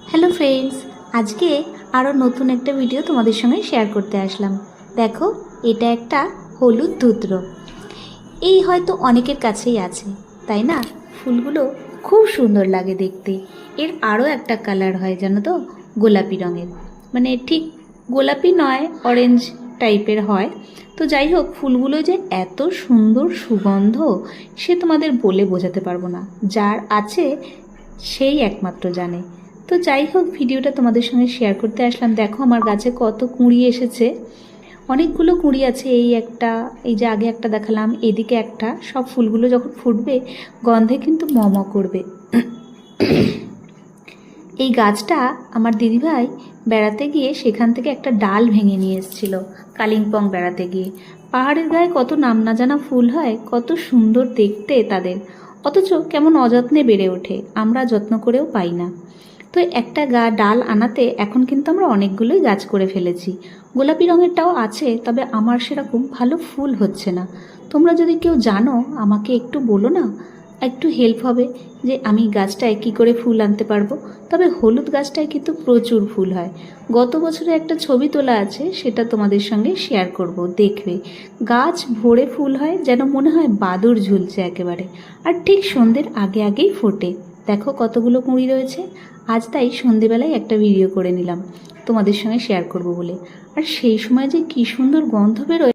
Hello friends, আজকে আরও নতুন একটা ভিডিও তোমাদের সঙ্গে শেয়ার করতে আসলাম। দেখো, এটা একটা হলুদ ধুতরো। এই হয়তো অনেকের কাছেই আছে, তাই না? ফুলগুলো খুব সুন্দর লাগে দেখতে। এর আরও একটা কালার হয় জানো তো, গোলাপি রঙের, মানে ঠিক গোলাপি নয়, অরেঞ্জ টাইপের হয়। তো যাই হোক, ফুলগুলো যে এত সুন্দর সুগন্ধ সে তোমাদের বলে বোঝাতে পারবো না, যার আছে সেই একমাত্র জানে। তো যাই হোক, ভিডিওটা তোমাদের সঙ্গে শেয়ার করতে আসলাম। দেখো আমার গাছে কত কুঁড়ি এসেছে, অনেকগুলো কুঁড়ি আছে। এই একটা, এই যে আগে একটা দেখালাম, এদিকে একটা। সব ফুলগুলো যখন ফুটবে গন্ধে কিন্তু ম ম করবে। এই গাছটা আমার দিদিভাই বেড়াতে গিয়ে সেখান থেকে একটা ডাল ভেঙে নিয়ে এসেছিল, কালিম্পং বেড়াতে গিয়ে। পাহাড়ের গায়ে কত নাম না জানা ফুল হয়, কত সুন্দর দেখতে তাদের, অথচ কেমন অযত্নে বেড়ে ওঠে, আমরা যত্ন করেও পাই না। তো একটা ডাল আনাতে এখন কিন্তু আমরা অনেকগুলোই গাছ করে ফেলেছি। গোলাপি রঙেরটাও আছে, তবে আমার সেরকম ভালো ফুল হচ্ছে না। তোমরা যদি কেউ জানো আমাকে একটু বলো না, একটু হেল্প হবে, যে আমি গাছটায় কী করে ফুল আনতে পারবো। তবে হলুদ গাছটায় কিন্তু প্রচুর ফুল হয়। গত বছরে একটা ছবি তোলা আছে, সেটা তোমাদের সঙ্গে শেয়ার করব, দেখবে। গাছ ভরে ফুল হয়, যেন মনে হয় বাদুড় ঝুলছে একেবারে। আর ঠিক সন্ধ্যের আগে আগেই ফোটে। দেখো কতগুলো কুঁড়ি রয়েছে। আজ তাই সন্ধেবেলায় একটা ভিডিও করে নিলাম তোমাদের সঙ্গে শেয়ার করব বলে। আর সেই সময় যে কী সুন্দর গন্ধ বেরোয়।